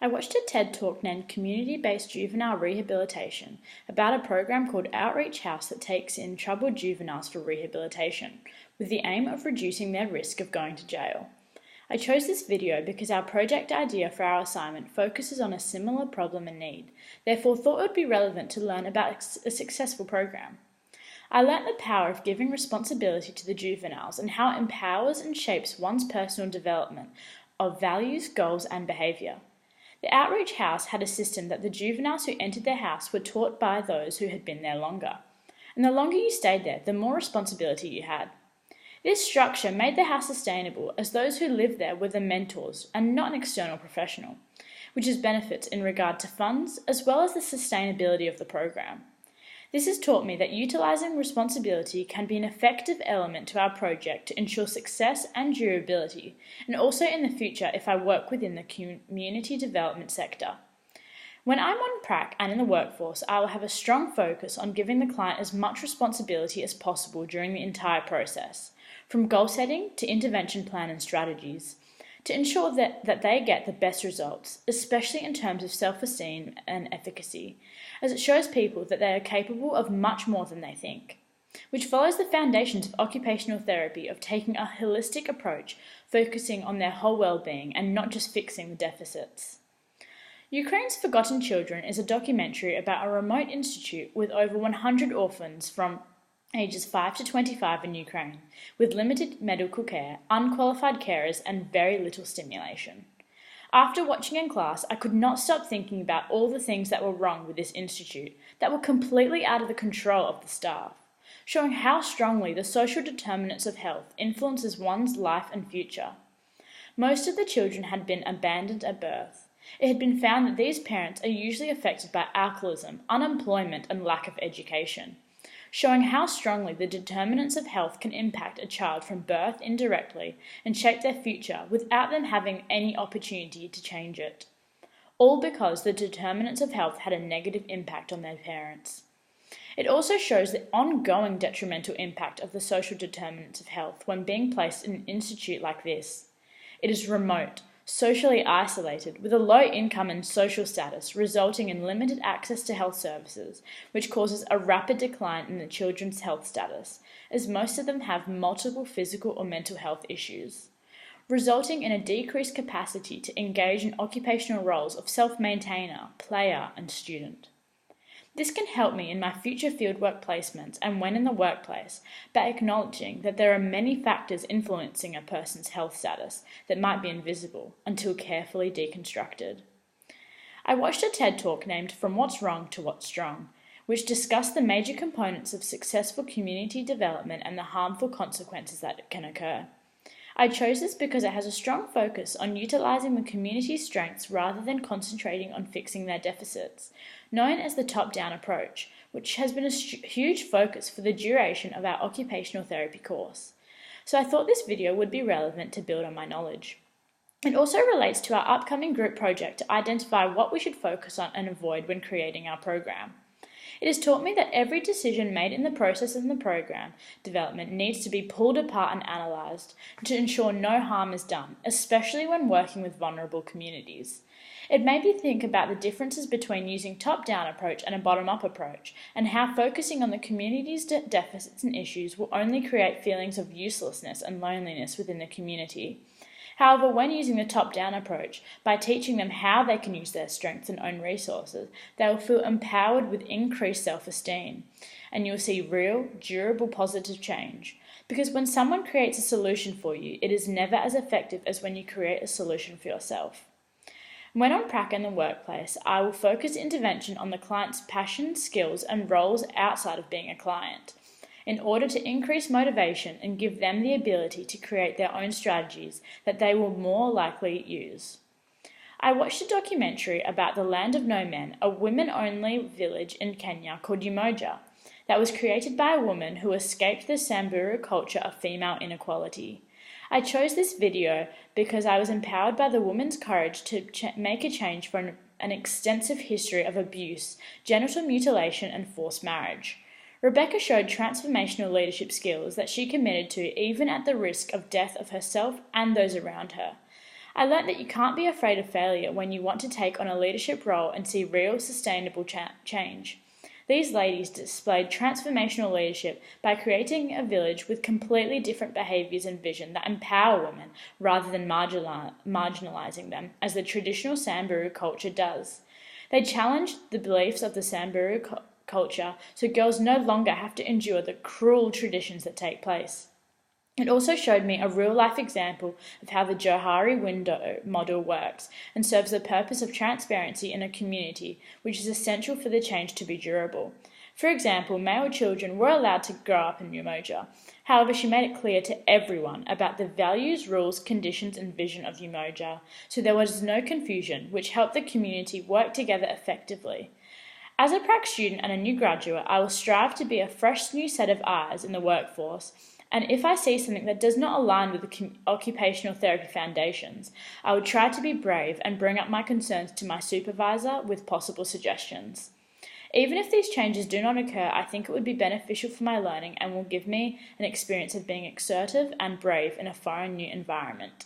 I watched a TED Talk named Community-Based Juvenile Rehabilitation about a program called Outreach House that takes in troubled juveniles for rehabilitation, with the aim of reducing their risk of going to jail. I chose this video because our project idea for our assignment focuses on a similar problem and need, therefore thought it would be relevant to learn about a successful program. I learnt the power of giving responsibility to the juveniles and how it empowers and shapes one's personal development of values, goals and behaviour. The Outreach House had a system that the juveniles who entered their house were taught by those who had been there longer. And the longer you stayed there, the more responsibility you had. This structure made the house sustainable as those who lived there were the mentors and not an external professional, which has benefits in regard to funds as well as the sustainability of the program. This has taught me that utilising responsibility can be an effective element to our project to ensure success and durability, and also in the future if I work within the community development sector. When I'm on prac and in the workforce, I will have a strong focus on giving the client as much responsibility as possible during the entire process, from goal setting to intervention plan and strategies, to ensure that they get the best results, especially in terms of self-esteem and efficacy, as it shows people that they are capable of much more than they think, which follows the foundations of occupational therapy of taking a holistic approach, focusing on their whole well-being and not just fixing the deficits. Ukraine's Forgotten Children is a documentary about a remote institute with over 100 orphans from ages 5 to 25 in Ukraine, with limited medical care, unqualified carers and very little stimulation. After watching in class, I could not stop thinking about all the things that were wrong with this institute that were completely out of the control of the staff, showing how strongly the social determinants of health influences one's life and future. Most of the children had been abandoned at birth. It had been found that these parents are usually affected by alcoholism, unemployment and lack of education, showing how strongly the determinants of health can impact a child from birth indirectly and shape their future without them having any opportunity to change it. All because the determinants of health had a negative impact on their parents. It also shows the ongoing detrimental impact of the social determinants of health when being placed in an institute like this. It is remote, socially isolated, with a low income and social status, resulting in limited access to health services, which causes a rapid decline in the children's health status, as most of them have multiple physical or mental health issues, resulting in a decreased capacity to engage in occupational roles of self-maintainer, player, and student. This can help me in my future fieldwork placements and when in the workplace by acknowledging that there are many factors influencing a person's health status that might be invisible until carefully deconstructed. I watched a TED Talk named From What's Wrong to What's Strong, which discussed the major components of successful community development and the harmful consequences that can occur. I chose this because it has a strong focus on utilising the community's strengths rather than concentrating on fixing their deficits, known as the top-down approach, which has been a huge focus for the duration of our occupational therapy course. So I thought this video would be relevant to build on my knowledge. It also relates to our upcoming group project to identify what we should focus on and avoid when creating our program. It has taught me that every decision made in the process of the program development needs to be pulled apart and analysed to ensure no harm is done, especially when working with vulnerable communities. It made me think about the differences between using top-down approach and a bottom-up approach, and how focusing on the community's deficits and issues will only create feelings of uselessness and loneliness within the community. However, when using the top-down approach, by teaching them how they can use their strengths and own resources, they will feel empowered with increased self-esteem, and you'll see real, durable positive change. Because when someone creates a solution for you, it is never as effective as when you create a solution for yourself. When on prac in the workplace, I will focus intervention on the client's passion, skills, and roles outside of being a client, in order to increase motivation and give them the ability to create their own strategies that they will more likely use. I watched a documentary about the Land of No Men, a women-only village in Kenya called Umoja, that was created by a woman who escaped the Samburu culture of female inequality. I chose this video because I was empowered by the woman's courage to make a change from an extensive history of abuse, genital mutilation and forced marriage. Rebecca showed transformational leadership skills that she committed to even at the risk of death of herself and those around her. I learnt that you can't be afraid of failure when you want to take on a leadership role and see real, sustainable change. These ladies displayed transformational leadership by creating a village with completely different behaviours and vision that empower women rather than marginalising them, as the traditional Samburu culture does. They challenged the beliefs of the Samburu culture so girls no longer have to endure the cruel traditions that take place. It also showed me a real-life example of how the Johari window model works and serves the purpose of transparency in a community, which is essential for the change to be durable. For example, male children were allowed to grow up in Umoja. However, she made it clear to everyone about the values, rules, conditions and vision of Umoja, so there was no confusion, which helped the community work together effectively. As a prac student and a new graduate, I will strive to be a fresh new set of eyes in the workforce, and if I see something that does not align with the occupational therapy foundations, I will try to be brave and bring up my concerns to my supervisor with possible suggestions. Even if these changes do not occur, I think it would be beneficial for my learning and will give me an experience of being assertive and brave in a foreign new environment.